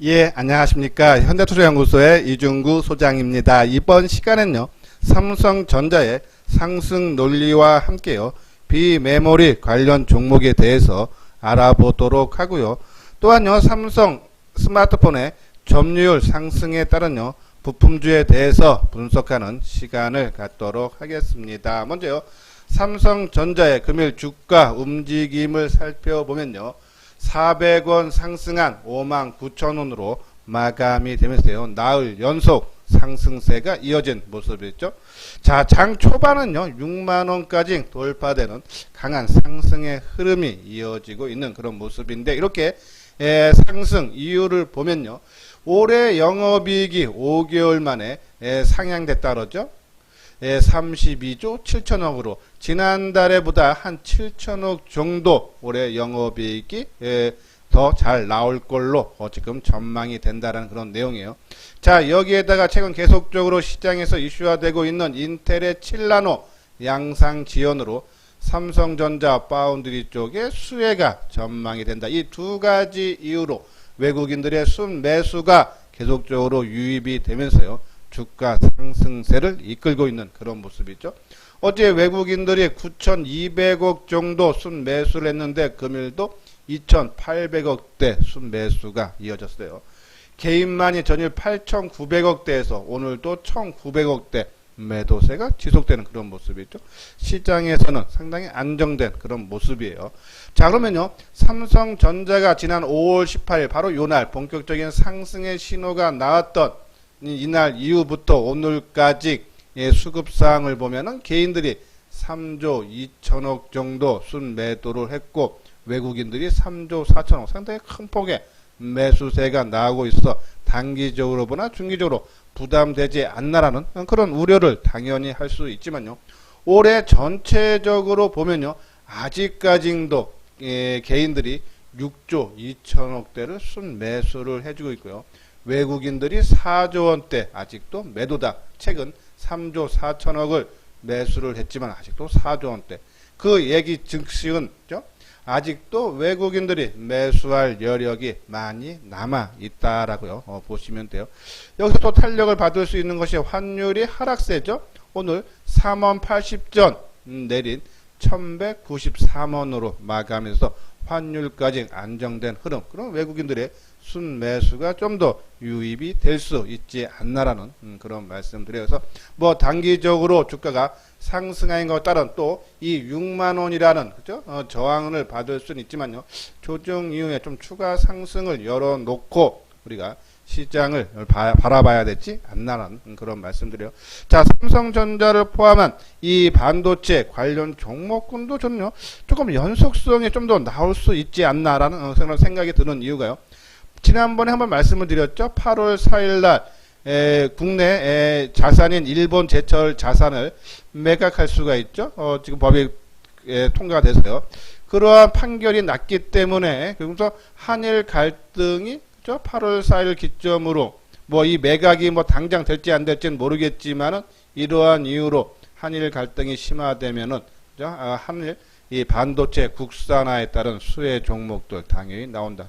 예, 안녕하십니까. 현대투자연구소의 이중구 소장입니다. 이번 시간엔요, 삼성전자의 상승 논리와 함께요, 비메모리 관련 종목에 대해서 알아보도록 하고요. 또한요, 삼성 스마트폰의 점유율 상승에 따른요, 부품주에 대해서 분석하는 시간을 갖도록 하겠습니다. 먼저요, 삼성전자의 금일 주가 움직임을 살펴보면요, 400원 상승한 59,000원으로 마감이 되면서요, 나흘 연속 상승세가 이어진 모습이죠. 자, 장 초반은요, 6만원까지 돌파되는 강한 상승의 흐름이 이어지고 있는 그런 모습인데, 이렇게 상승 이유를 보면요, 올해 영업이익이 5개월 만에 상향됐다 그러죠. 32조 7천억으로 지난달에보다 한 7천억 정도 올해 영업이익이 더 잘 나올 걸로 지금 전망이 된다는 그런 내용이에요. 자, 여기에다가 최근 계속적으로 시장에서 이슈화되고 있는 인텔의 7나노 양상 지연으로 삼성전자 파운드리 쪽에 수혜가 전망이 된다. 이 두 가지 이유로 외국인들의 순매수가 계속적으로 유입이 되면서요, 주가 상승세를 이끌고 있는 그런 모습이죠. 어제 외국인들이 9,200억 정도 순매수를 했는데 금일도 2,800억대 순매수가 이어졌어요. 개인만이 전일 8,900억대에서 오늘도 1,900억대 매도세가 지속되는 그런 모습이죠. 시장에서는 상당히 안정된 그런 모습이에요. 자, 그러면요, 삼성전자가 지난 5월 18일 바로 요날 본격적인 상승의 신호가 나왔던 이날 이후부터 오늘까지 수급사항을 보면은 개인들이 3조 2천억 정도 순매도를 했고 외국인들이 3조 4천억, 상당히 큰 폭의 매수세가 나오고 있어 단기적으로 보나 중기적으로 부담되지 않나라는 그런 우려를 당연히 할 수 있지만요, 올해 전체적으로 보면요, 아직까지도 개인들이 6조 2천억대를 순매수를 해주고 있고요, 외국인들이 4조 원대 아직도 매도다. 최근 3조 4천억을 매수를 했지만 아직도 4조 원대. 그 얘기 즉시은 아직도 외국인들이 매수할 여력이 많이 남아 있다라고요. 보시면 돼요. 여기서 또 탄력을 받을 수 있는 것이 환율이 하락세죠. 오늘 3원 80전 내린 1193원으로 마감해서 환율까지 안정된 흐름. 그럼 외국인들의 순매수가 좀 더 유입이 될 수 있지 않나라는 그런 말씀드려서 뭐 단기적으로 주가가 상승한 것 따른 또 이 6만원이라는 그죠? 저항을 받을 수는 있지만요, 조정 이후에 좀 추가 상승을 열어놓고 우리가 시장을 바라봐야 되지 않나라는 그런 말씀드려요. 자, 삼성전자를 포함한 이 반도체 관련 종목군도 저는요, 조금 연속성이 좀 더 나올 수 있지 않나라는 생각이 드는 이유가요, 지난번에 한번 말씀을 드렸죠. 8월 4일날 국내 자산인 일본 제철 자산을 매각할 수가 있죠. 지금 법이 통과가 돼서요. 그러한 판결이 났기 때문에 그래서 한일 갈등이 8월 4일 기점으로 뭐 이 매각이 뭐 당장 될지 안 될지는 모르겠지만은 이러한 이유로 한일 갈등이 심화되면은 한일 이 반도체 국산화에 따른 수혜 종목들 당연히 나온다.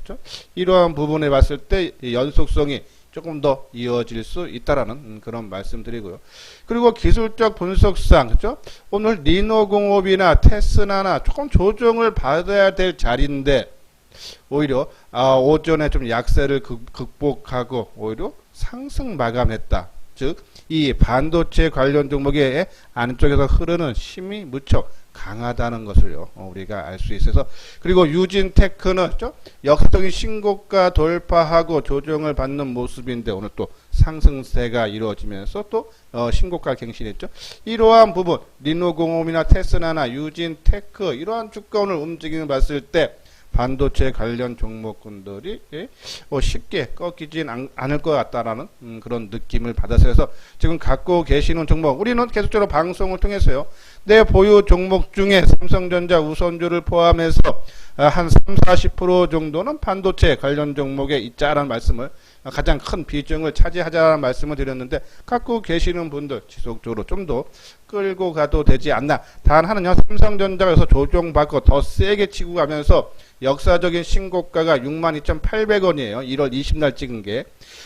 이러한 부분에 봤을 때 연속성이 조금 더 이어질 수 있다라는 그런 말씀드리고요. 그리고 기술적 분석상 그죠? 오늘 리노공업이나 테스나나 조금 조정을 받아야 될 자리인데 오히려 오전에 좀 약세를 극복하고 오히려 상승 마감했다. 즉 이 반도체 관련 종목의 안쪽에서 흐르는 힘이 무척 강하다는 것을요, 우리가 알 수 있어서. 그리고 유진테크는 역사적인 신고가 돌파하고 조정을 받는 모습인데 오늘 또 상승세가 이루어지면서 또 신고가 갱신했죠. 이러한 부분 리노공업이나 테스나나 유진테크 이러한 주가 오늘 움직임을 봤을 때 반도체 관련 종목군들이 쉽게 꺾이진 않을 것 같다라는 그런 느낌을 받았어요. 지금 갖고 계시는 종목, 우리는 계속적으로 방송을 통해서요, 내 보유 종목 중에 삼성전자 우선주를 포함해서 한 30-40% 정도는 반도체 관련 종목에 있자라는 말씀을, 가장 큰 비중을 차지하자라는 말씀을 드렸는데, 갖고 계시는 분들 지속적으로 좀 더 끌고 가도 되지 않나. 단 하나는요, 삼성전자가 여기서 조정받고 더 세게 치고 가면서 역사적인 신고가가 62,800원이에요. 1월 20날 찍은 게.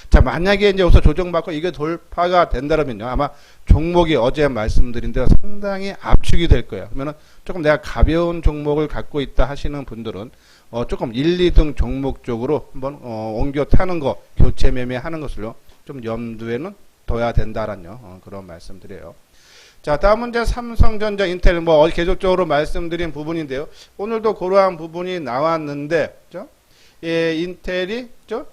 자, 만약에 이제 여기서 조정받고 이게 돌파가 된다면요, 아마 종목이 어제 말씀드린 대로 상당히 압축이 될 거예요. 그러면은 조금 내가 가벼운 종목을 갖고 있다 하시는 분들은 조금 1, 2등 종목 쪽으로 한번 옮겨 타는 거, 교체 매매하는 것을요, 좀 염두에는 둬야 된다라는 그런 말씀드려요. 자, 다음은 이제 삼성전자, 인텔 계속적으로 말씀드린 부분인데요. 오늘도 그러한 부분이 나왔는데, 그죠? 예, 인텔이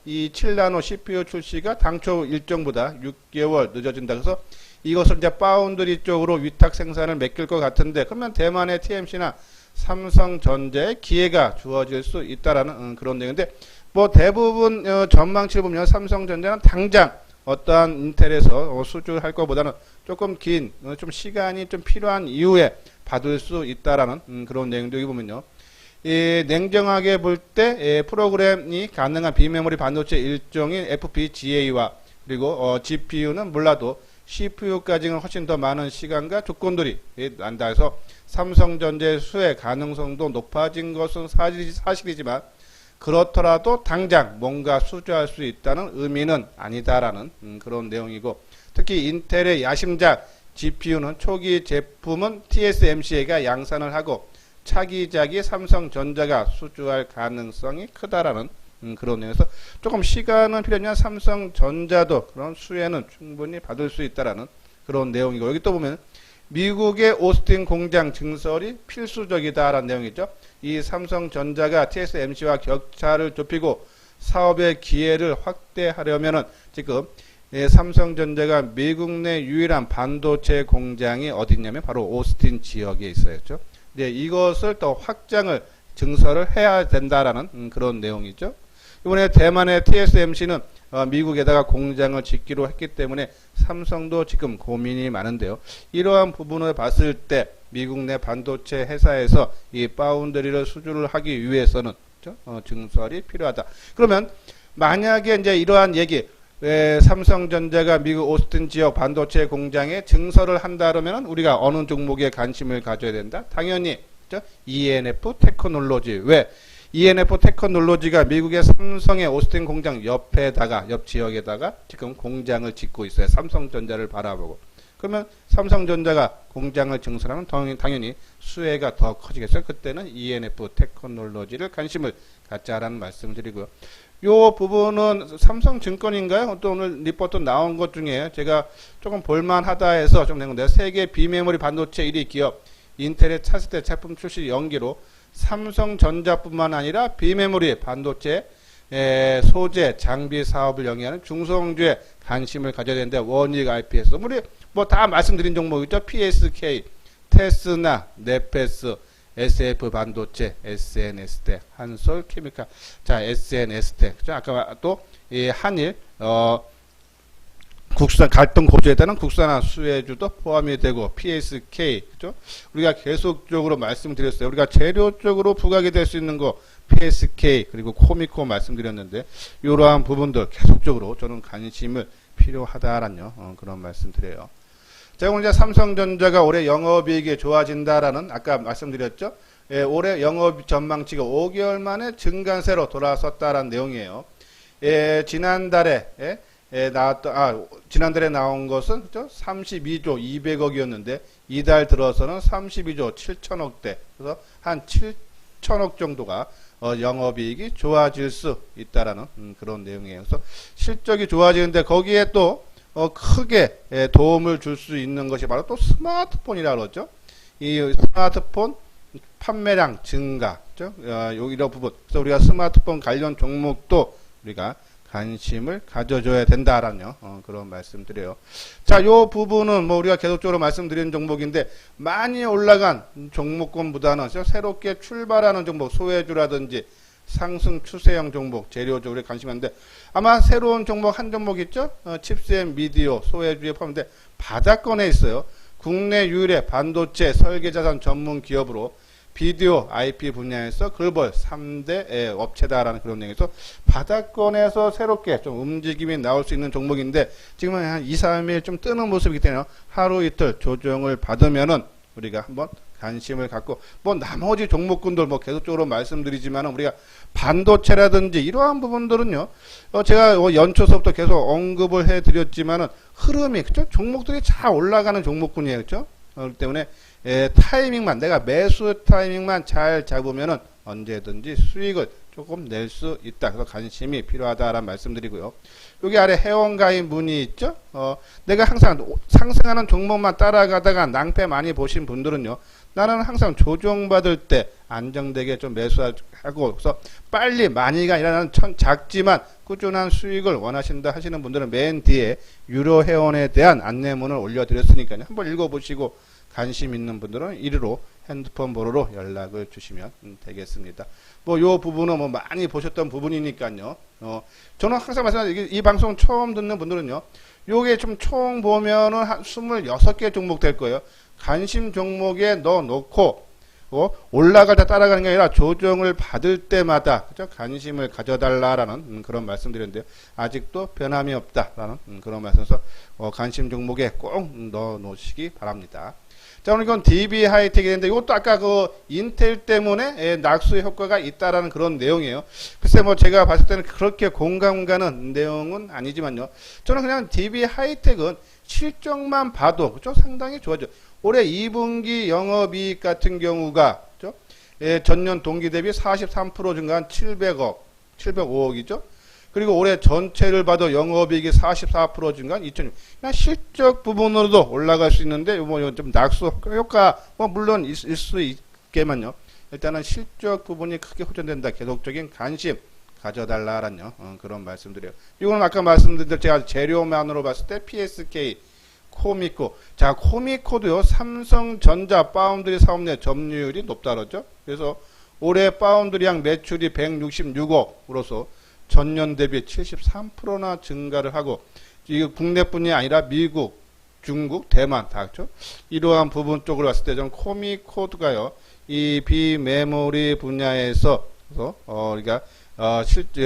이 7나노 CPU 출시가 당초 일정보다 6개월 늦어진다. 그래서 이것을 이제 파운드리 쪽으로 위탁 생산을 맡길 것 같은데, 그러면 대만의 TMC나 삼성전자에 기회가 주어질 수 있다라는 그런 내용인데, 대부분 전망치를 보면 삼성전자는 당장 어떠한 인텔에서 수주할 것보다는 조금 긴, 좀 시간이 좀 필요한 이후에 받을 수 있다라는 그런 내용도 여기 보면요. 냉정하게 볼 때 프로그램이 가능한 비메모리 반도체 일종인 FPGA와 그리고 GPU는 몰라도 CPU까지는 훨씬 더 많은 시간과 조건들이 난다 해서 삼성전자의 수혜 가능성도 높아진 것은 사실이지만 그렇더라도 당장 뭔가 수주할 수 있다는 의미는 아니다라는 그런 내용이고, 특히 인텔의 야심작 GPU는 초기 제품은 TSMC가 양산을 하고 차기작이 삼성전자가 수주할 가능성이 크다라는 그런 내용에서 조금 시간은 필요하지만 삼성전자도 그런 수혜는 충분히 받을 수 있다라는 그런 내용이고, 여기 또 보면 미국의 오스틴 공장 증설이 필수적이다라는 내용이죠. 이 삼성전자가 TSMC와 격차를 좁히고 사업의 기회를 확대하려면은 지금 삼성전자가 미국 내 유일한 반도체 공장이 어디 있냐면 바로 오스틴 지역에 있어야죠. 네, 이것을 더 확장을 증설을 해야 된다라는 그런 내용이죠. 이번에 대만의 TSMC는 미국에다가 공장을 짓기로 했기 때문에 삼성도 지금 고민이 많은데요. 이러한 부분을 봤을 때 미국 내 반도체 회사에서 이 파운드리를 수주를 하기 위해서는 증설이 필요하다. 그러면 만약에 이제 이러한 얘기, 삼성전자가 미국 오스틴 지역 반도체 공장에 증설을 한다 그러면 우리가 어느 종목에 관심을 가져야 된다? 당연히 ENF 테크놀로지. 왜? ENF 테크놀로지가 미국의 삼성의 오스틴 공장 옆 지역에다가 지금 공장을 짓고 있어요. 삼성전자를 바라보고. 그러면 삼성전자가 공장을 증설하면 당연히 수혜가 더 커지겠어요. 그때는 ENF 테크놀로지를 관심을 갖자라는 말씀을 드리고요. 요 부분은 삼성증권인가요? 또 오늘 리포트 나온 것 중에 제가 조금 볼만하다 해서 좀 낸 건데, 세계 비메모리 반도체 1위 기업 인텔의 차세대 제품 출시 연기로 삼성전자뿐만 아니라 비메모리 반도체 소재 장비 사업을 영위하는 중소형주에 관심을 가져야 되는데, 원익 IPS 우리 다 말씀드린 종목이죠. PSK, 테스나, 네페스, SF 반도체, SNS텍, 한솔 케미칼. 자, SNS텍. 아까 또 이 한일 국산 갈등 고조에 따른 국산화 수혜주도 포함이 되고, PSK, 그죠? 우리가 계속적으로 말씀드렸어요. 우리가 재료 쪽으로 부각이 될 수 있는 거 PSK 그리고 코미코 말씀드렸는데, 이러한 부분들 계속적으로 저는 관심을 필요하다라는 그런 말씀드려요. 제가 오늘 이제 삼성전자가 올해 영업이익이 좋아진다라는 아까 말씀드렸죠. 올해 영업 전망치가 5개월 만에 증간세로 돌아섰다라는 내용이에요. 지난달에 지난달에 나온 것은 32조 200억이었는데 이달 들어서는 32조 7천억대, 그래서 한 7천억 정도가 영업이익이 좋아질 수 있다라는 그런 내용이에요. 그래서 실적이 좋아지는데 거기에 또 크게 도움을 줄 수 있는 것이 바로 또 스마트폰이라고 그러죠. 이 스마트폰 판매량 증가, 이런 부분. 그래서 우리가 스마트폰 관련 종목도 우리가 관심을 가져줘야 된다라는 그런 말씀드려요. 자, 요 부분은 우리가 계속적으로 말씀드리는 종목인데, 많이 올라간 종목군보다는 새롭게 출발하는 종목, 소외주라든지 상승 추세형 종목, 재료적으로 관심 있는데, 아마 새로운 종목 한 종목 있죠? 칩스 앤 미디어, 소외주에 포함되는데 바닥권에 있어요. 국내 유일의 반도체 설계자산 전문 기업으로 비디오 IP 분야에서 글로벌 3대 업체다라는 그런 내용에서 바닥권에서 새롭게 좀 움직임이 나올 수 있는 종목인데 지금은 한 2, 3일 좀 뜨는 모습이기 때문에 하루 이틀 조정을 받으면은 우리가 한번 관심을 갖고 뭐 나머지 종목군들 뭐 계속적으로 말씀드리지만은 우리가 반도체라든지 이러한 부분들은요 제가 연초서부터 계속 언급을 해드렸지만은 흐름이 그죠 종목들이 잘 올라가는 종목군이에요 그죠 그렇기 때문에 타이밍만 내가 매수 타이밍만 잘 잡으면은 언제든지 수익을 조금 낼 수 있다. 그래서 관심이 필요하다라는 말씀드리고요. 여기 아래 회원가입 문의 있죠? 내가 항상 상승하는 종목만 따라가다가 낭패 많이 보신 분들은요. 나는 항상 조정받을 때 안정되게 좀 매수하고 그래서 빨리 많이가 아니라 작지만 꾸준한 수익을 원하신다 하시는 분들은 맨 뒤에 유료 회원에 대한 안내문을 올려드렸으니까요. 한번 읽어보시고 관심 있는 분들은 이리로 핸드폰 번호로 연락을 주시면 되겠습니다. 뭐 요 부분은 뭐 많이 보셨던 부분이니까요. 저는 항상 말씀드리는 이 방송 처음 듣는 분들은요. 요게 좀 총 보면은 한 26개 종목 될 거예요. 관심 종목에 넣어 놓고 올라갈 때 따라가는 게 아니라 조정을 받을 때마다 그죠? 관심을 가져달라라는 그런 말씀드렸는데요. 아직도 변함이 없다라는 그런 말씀에서 관심 종목에 꼭 넣어 놓으시기 바랍니다. 자, 오늘 이건 DB 하이텍인데 이것도 아까 그 인텔 때문에 낙수 효과가 있다라는 그런 내용이에요. 글쎄 뭐 제가 봤을 때는 그렇게 공감 가는 내용은 아니지만요. 저는 그냥 DB 하이텍은 실적만 봐도 그죠? 상당히 좋아져. 올해 2분기 영업이익 같은 경우가 그죠? 전년 동기 대비 43% 증가한 700억, 705억이죠. 그리고 올해 전체를 봐도 영업이익이 44% 증가한 2,000억. 그냥 실적 부분으로도 올라갈 수 있는데 뭐 좀 낙수 효과 뭐 물론 있을 수 있겠만요. 일단은 실적 부분이 크게 호전된다. 계속적인 관심 가져달라라는 그런 말씀드려요. 이거는 아까 말씀드린 대로 제가 재료만으로 봤을 때 PSK, 코미코. 자, 코미코도요. 삼성전자 파운드리 사업내 점유율이 높다 그러죠. 그래서 올해 파운드리양 매출이 166억으로서 전년 대비 73%나 증가를 하고 이거 국내뿐이 아니라 미국, 중국, 대만 다 그렇죠. 이러한 부분 쪽으로 봤을 때 저는 코미코드가요. 이 비메모리 분야에서 우리가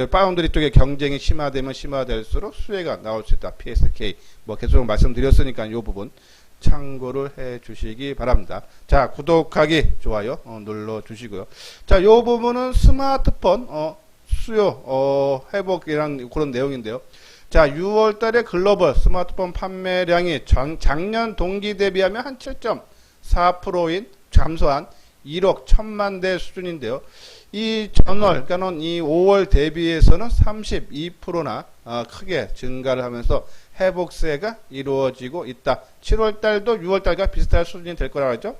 파운드리 쪽에 경쟁이 심화되면 심화될수록 수혜가 나올 수 있다. PSK 뭐 계속 말씀드렸으니까 이 부분 참고를 해 주시기 바랍니다. 자, 구독하기, 좋아요 눌러 주시고요. 자, 이 부분은 스마트폰 수요 회복이란 그런 내용인데요. 자, 6월 달에 글로벌 스마트폰 판매량이 작년 동기 대비하면 한 7.4%인 감소한 1억 1000만 대 수준인데요. 이 전월, 그러니까는 이 5월 대비해서는 32%나 크게 증가를 하면서 회복세가 이루어지고 있다. 7월 달도 6월 달과 비슷할 수준이 될 거라고 하죠.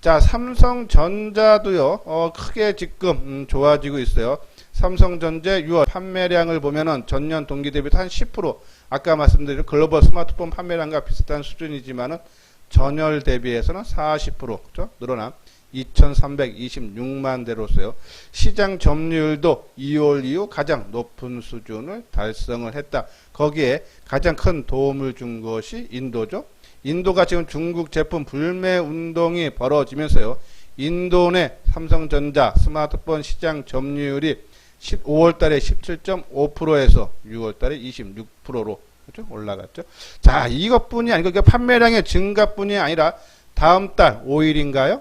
자, 삼성전자도요, 크게 지금 좋아지고 있어요. 삼성전자 6월 판매량을 보면은 전년 동기 대비 한 10%, 아까 말씀드린 글로벌 스마트폰 판매량과 비슷한 수준이지만은 전월 대비해서는 40% 그렇죠? 늘어난 2326만 대로서요. 시장 점유율도 2월 이후 가장 높은 수준을 달성을 했다. 거기에 가장 큰 도움을 준 것이 인도죠. 인도가 지금 중국 제품 불매 운동이 벌어지면서요. 인도 내 삼성전자 스마트폰 시장 점유율이 5월 달에 17.5%에서 6월 달에 26%로 그렇죠? 올라갔죠. 자, 이것뿐이 아니고 판매량의 증가뿐이 아니라 다음 달 5일인가요?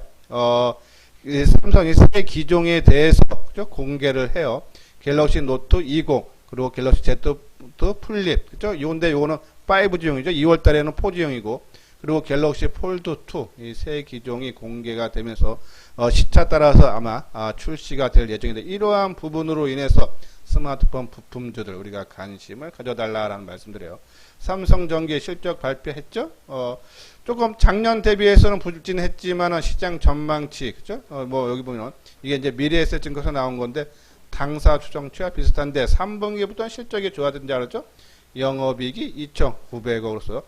삼성이 새 기종에 대해서 그렇죠? 공개를 해요. 갤럭시 노트 20 그리고 갤럭시 Z 플립 그렇죠? 요거는 5G용이죠. 2월 달에는 4G용이고 그리고 갤럭시 폴드 2 이 새 기종이 공개가 되면서 시차 따라서 아마 출시가 될 예정인데 이러한 부분으로 인해서 스마트폰 부품주들 우리가 관심을 가져달라라는 말씀드려요. 삼성전기 실적 발표했죠. 조금 작년 대비해서는 부진했지만 시장 전망치 그죠? 뭐 여기 보면 이게 이제 미래에셋증거에서 나온 건데 당사 추정치와 비슷한데 3분기부터 실적이 좋아진다 그러죠. 영업이익이 2,900억으로서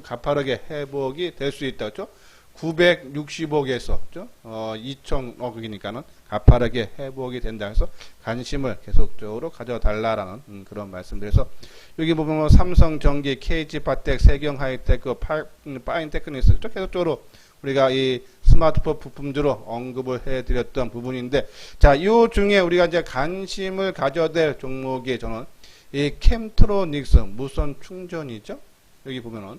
가파르게 회복이 될 수 있다 그죠? 960억에서 그죠? 2,000억이니까는 가파르게 회복이 된다 해서 관심을 계속적으로 가져달라라는 그런 말씀드려서 여기 보면 뭐 삼성전기, KG바텍, 세경하이테크, 파인테크닉스 계속적으로 우리가 이 스마트폰 부품주로 언급을 해드렸던 부분인데, 자, 이 중에 우리가 이제 관심을 가져야 될 종목이 저는 이 캠트로닉스 무선 충전이죠. 여기 보면은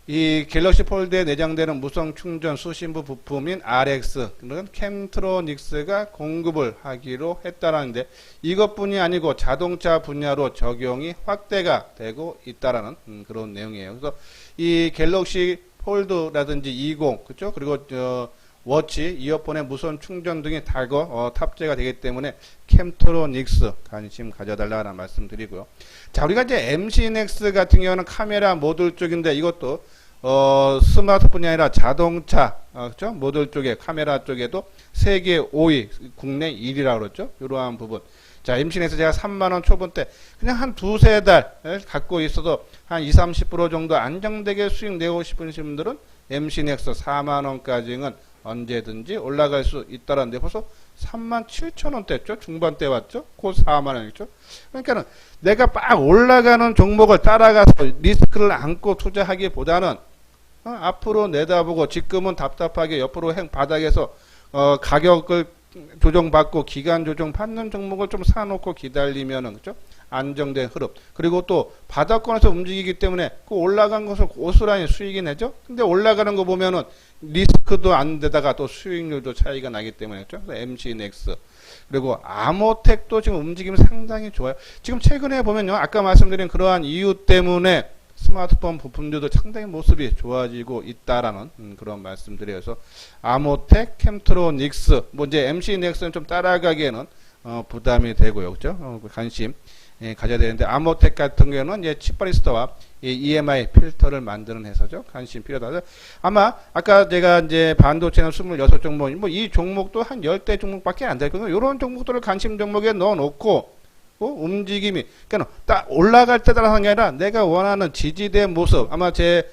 이 갤럭시 폴드에 내장되는 무선 충전 수신부 부품인 RX, 그런 캠트로닉스가 공급을 하기로 했다라는데, 이것뿐이 아니고 자동차 분야로 적용이 확대가 되고 있다라는 그런 내용이에요. 그래서 이 갤럭시 폴드라든지 20, 그렇죠? 그리고 워치, 이어폰의 무선 충전 등이 달고 탑재가 되기 때문에 캠트로닉스 관심 가져달라는 말씀 드리고요. 자, 우리가 이제 MC넥스 같은 경우는 카메라 모듈 쪽인데, 이것도 스마트폰이 아니라 자동차, 그렇죠? 모듈 쪽에, 카메라 쪽에도 세계 5위, 국내 1위라고 그랬죠? 이러한 부분. 자, MC넥스 제가 3만원 초반대 그냥 한 두세 달 갖고 있어도 한 20, 30% 정도 안정되게 수익 내고 싶으신 분들은 MC넥스 4만원까지는 언제든지 올라갈 수 있다라는데, 벌써 37,000원대죠? 중반대 왔죠? 곧 4만원이죠? 그러니까는 내가 막 올라가는 종목을 따라가서 리스크를 안고 투자하기보다는 앞으로 내다보고, 지금은 답답하게 옆으로 바닥에서 가격을 조정받고 기간 조정 받는 종목을 좀 사놓고 기다리면은, 그죠? 안정된 흐름. 그리고 또 바닥권에서 움직이기 때문에 그 올라간 것을 고스란히 수익이 내죠? 근데 올라가는 거 보면은 리스크도 안 되다가 또 수익률도 차이가 나기 때문에, 그죠? MC넥스. 그리고 아모텍도 지금 움직임이 상당히 좋아요. 지금 최근에 보면요, 아까 말씀드린 그러한 이유 때문에 스마트폰 부품들도 상당히 모습이 좋아지고 있다라는 그런 말씀드려서, 아모텍, 캠트로닉스, 뭐 이제 MC넥스는 좀 따라가기에는 부담이 되고요, 그죠? 관심 가져야 되는데, 아모텍 같은 경우는 이제 칩바리스타와 EMI 필터를 만드는 회사죠. 관심 필요하다. 아마 아까 제가 이제 반도체는 26종목, 뭐 이 종목도 한 10대 종목밖에 안 될 거예요. 이런 종목들을 관심 종목에 넣어놓고 움직임이, 그러니까 딱 올라갈 때 따라서 게 아니라 내가 원하는 지지대 모습, 아마 제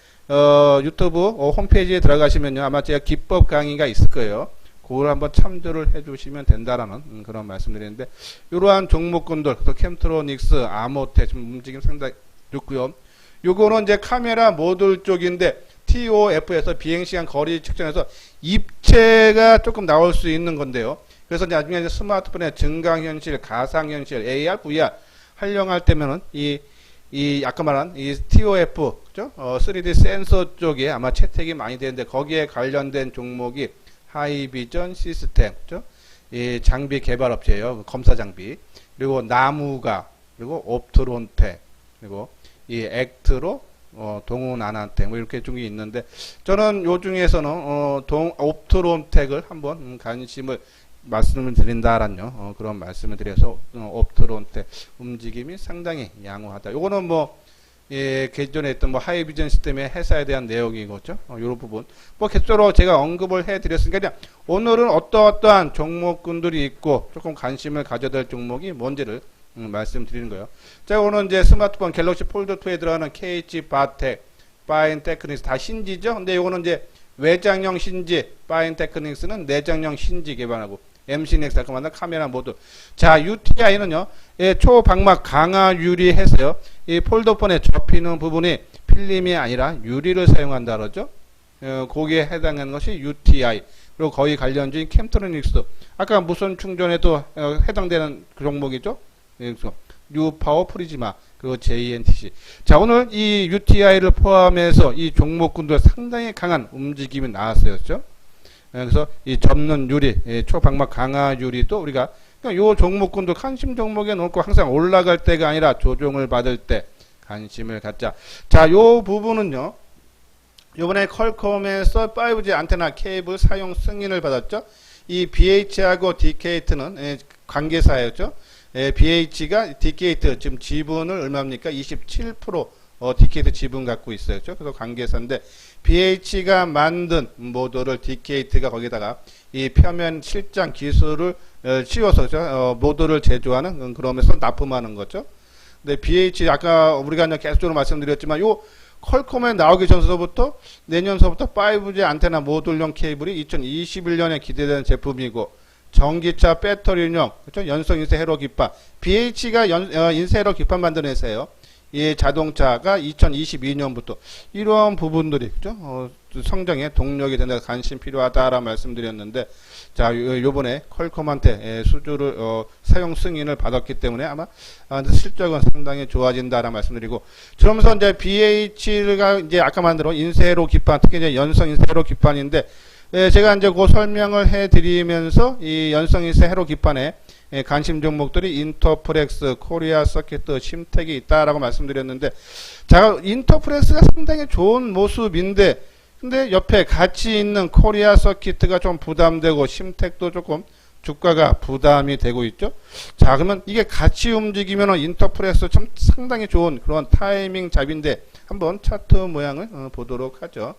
유튜브 홈페이지에 들어가시면요, 아마 제가 기법 강의가 있을 거예요. 그걸 한번 참조를 해주시면 된다라는 그런 말씀드리는데, 이러한 종목군들, 또 캠트로닉스, 아모텍 지금 움직임 상당히 좋고요. 요거는 이제 카메라 모듈 쪽인데, TOF에서 비행시간 거리 측정해서 입체가 조금 나올 수 있는 건데요. 그래서 나중에 이제 스마트폰의 증강현실, 가상현실, AR, VR 활용할 때면은 아까 말한 이 TOF, 그죠? 3D 센서 쪽에 아마 채택이 많이 되는데, 거기에 관련된 종목이 하이비전 시스템, 그죠? 이 장비 개발 업체예요. 검사 장비. 그리고 나무가, 그리고 옵트론텍, 그리고 이 액트로, 동훈아나텍, 뭐 이렇게 종이 있는데, 저는 요 중에서는 옵트론텍을 한번 관심을 말씀을 드린다라는 그런 말씀을 드려서, 옵트론텍 움직임이 상당히 양호하다. 요거는 뭐 기존에 있던 뭐 하이비전 시스템의 회사에 대한 내용이겠죠. 요런 부분 뭐 개조로 제가 언급을 해드렸으니까, 그냥 오늘은 어떠한 종목군들이 있고 조금 관심을 가져야 될 종목이 뭔지를 말씀드리는 거예요. 자, 오늘 이제 스마트폰 갤럭시 폴드 2에 들어가는 KH 바텍, 파인테크닉스 다 신지죠. 근데 요거는 이제 외장형 신지, 파인테크닉스는 내장형 신지 개발하고, MC넥스 아까 만난 카메라 모듈. 자, UTI는요, 초방막 강화 유리 해서요, 이 폴더폰에 접히는 부분이 필름이 아니라 유리를 사용한다 그러죠. 거기에 해당하는 것이 UTI. 그리고 거의 관련주인 캠트로닉스. 아까 무선 충전에도 해당되는 그 종목이죠. 그래서 뉴파워 프리즈마, 그리고 JNTC. 자, 오늘 이 UTI를 포함해서 이 종목군들 상당히 강한 움직임이 나왔어요. 그렇죠? 그래서 이 접는 유리, 초방막 강화 유리도 우리가 요 종목군도 관심 종목에 놓고 항상 올라갈 때가 아니라 조정을 받을 때 관심을 갖자. 자, 요 부분은요, 요번에 퀄컴에서 5G 안테나 케이블 사용 승인을 받았죠. 이 BH하고 디케이트는 관계사였죠. BH가 디케이트 지금 지분을 얼마입니까? 27% 디케이트 지분 갖고 있어요. 그래서 관계사인데, BH가 만든 모듈을 디케이트가 거기다가 이 표면 실장 기술을 씌워서 모듈을 제조하는, 그러면서 납품하는 거죠. 근데 BH 아까 우리가 계속적으로 말씀드렸지만, 요 퀄컴에 나오기 전서부터 내년서부터 5G 안테나 모듈용 케이블이 2021년에 기대되는 제품이고, 전기차 배터리용, 그렇죠? 연성 인쇄 회로 기판, BH가 인쇄 회로 기판 만드는 회사예요. 이 자동차가 2022년부터 이러한 부분들이 그죠? 성장에 동력이 된다, 관심 필요하다라는 말씀드렸는데, 자, 요번에 퀄컴한테 수주를 사용 승인을 받았기 때문에 아마 실적은 상당히 좋아진다라는 말씀드리고, 그러면서 이제 BH가 이제 아까 만들어 인쇄로 기판, 특히 이제 연성 인쇄로 기판인데, 제가 이제 그 설명을 해드리면서 이 연성 인쇄 회로 기판에 관심 종목들이 인터프렉스, 코리아 서킷, 심텍이 있다라고 말씀드렸는데, 자, 인터프렉스가 상당히 좋은 모습인데, 근데 옆에 같이 있는 코리아 서킷가 좀 부담되고 심텍도 조금 주가가 부담이 되고 있죠. 자, 그러면 이게 같이 움직이면 인터프렉스 참 상당히 좋은 그런 타이밍 잡인데 한번 차트 모양을 보도록 하죠.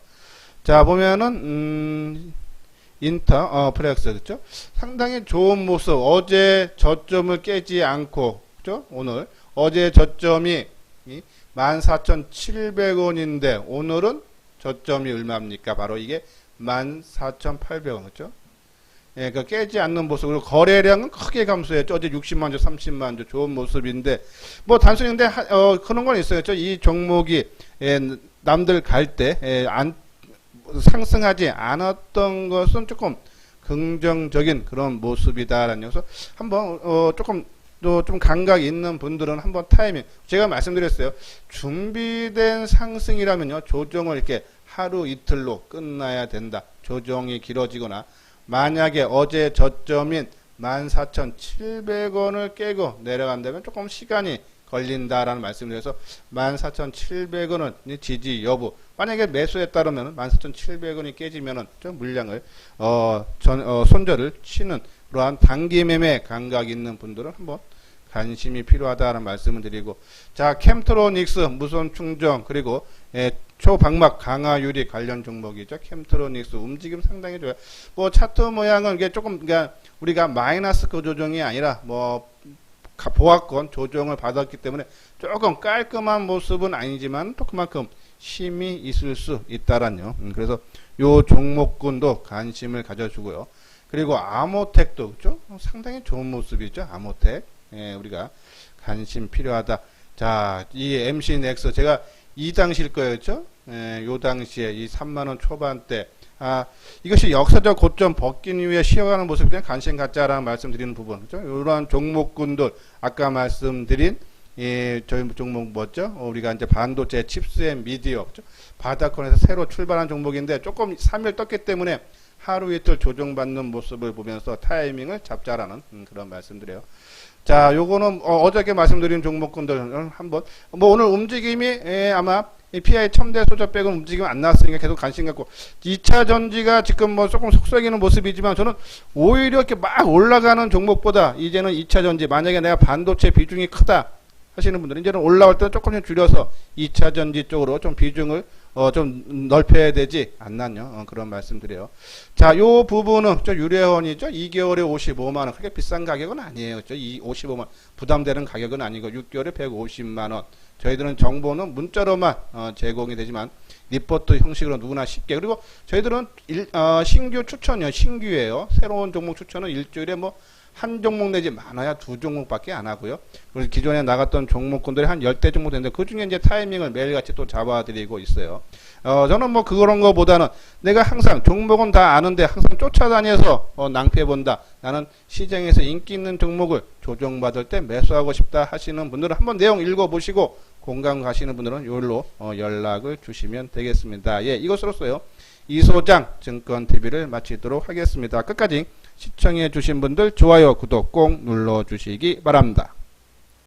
자, 보면은 인터프렉스 그렇죠? 상당히 좋은 모습. 어제 저점을 깨지 않고 그렇죠? 오늘 어제 저점이 14,700원인데 오늘은 저점이 얼마입니까? 바로 이게 14,800원, 그렇죠? 예, 그 깨지 않는 모습으로 거래량은 크게 감소했죠. 어제 60만 주, 30만 주 좋은 모습인데, 뭐 단순히 근데 그런 건 있어요. 이 종목이 남들 갈 때 상승하지 않았던 것은 조금 긍정적인 그런 모습이다라는 여기서 한번 조금 또 좀 감각 있는 분들은 한번 타이밍, 제가 말씀드렸어요. 준비된 상승이라면요, 조정을 이렇게 하루 이틀로 끝나야 된다. 조정이 길어지거나 만약에 어제 저점인 14,700원을 깨고 내려간다면 조금 시간이 걸린다라는 말씀드려서 14,700원은 지지 여부, 만약에 매수에 따르면 14,700원이 깨지면은 좀 물량을 손절을 치는 그러한 단기 매매 감각 있는 분들은 한번 관심이 필요하다는 말씀을 드리고, 자, 캠트로닉스 무선 충전 그리고 초방막 강화 유리 관련 종목이죠. 캠트로닉스 움직임 상당히 좋아요. 뭐 차트 모양은 이게 조금 그러니까 우리가 마이너스 그 조정이 아니라 뭐 보합권 조정을 받았기 때문에 조금 깔끔한 모습은 아니지만 또 그만큼 힘이 있을 수 있다란요. 그래서 요 종목군도 관심을 가져주고요. 그리고 아모텍도 그렇죠? 상당히 좋은 모습이죠. 아모텍. 우리가 관심 필요하다. 자, 이 MC넥스 제가 이 당시일 거였죠. 요 당시에 이 3만원 초반대, 이것이 역사적 고점 벗긴 이후에 쉬어가는 모습에 대한 관심 갖자라는 말씀드리는 부분, 그죠? 이러한 종목군들, 아까 말씀드린 저희 종목 뭐죠? 우리가 이제 반도체 칩스 앤 미디어, 그죠? 바닥권에서 새로 출발한 종목인데 조금 3일 떴기 때문에 하루 이틀 조정받는 모습을 보면서 타이밍을 잡자라는 그런 말씀드려요. 자, 요거는 어저께 말씀드린 종목군들 한번 뭐 오늘 움직임이 아마 PI 첨대 소저 빼고 움직임 안 나왔으니까 계속 관심 갖고, 2차 전지가 지금 뭐 조금 속삭이는 모습이지만 저는 오히려 이렇게 막 올라가는 종목보다 이제는 2차 전지, 만약에 내가 반도체 비중이 크다 하시는 분들은 이제는 올라올 때는 조금 줄여서 2차 전지 쪽으로 좀 비중을 좀 넓혀야 되지 않나요? 그런 말씀드려요. 자, 요 부분은 저 유래원이죠. 2개월에 55만원. 그렇게 비싼 가격은 아니에요. 그렇죠? 55만 부담되는 가격은 아니고 6개월에 150만원. 저희들은 정보는 문자로만 제공이 되지만 리포트 형식으로 누구나 쉽게, 그리고 저희들은 신규 추천이요. 신규예요. 새로운 종목 추천은 일주일에 뭐 한 종목 내지 많아야 두 종목밖에 안 하고요. 그리고 기존에 나갔던 종목군들이 한 10대 종목 되는데 그 중에 이제 타이밍을 매일같이 또 잡아드리고 있어요. 저는 뭐 그런 거보다는 내가 항상 종목은 다 아는데 항상 쫓아다녀서 낭패본다. 나는 시장에서 인기 있는 종목을 조정받을 때 매수하고 싶다 하시는 분들은 한번 내용 읽어보시고 공감 가시는 분들은 요일로 연락을 주시면 되겠습니다. 예, 이것으로써요. 이소장 증권TV를 마치도록 하겠습니다. 끝까지 시청해 주신 분들 좋아요, 구독 꼭 눌러 주시기 바랍니다.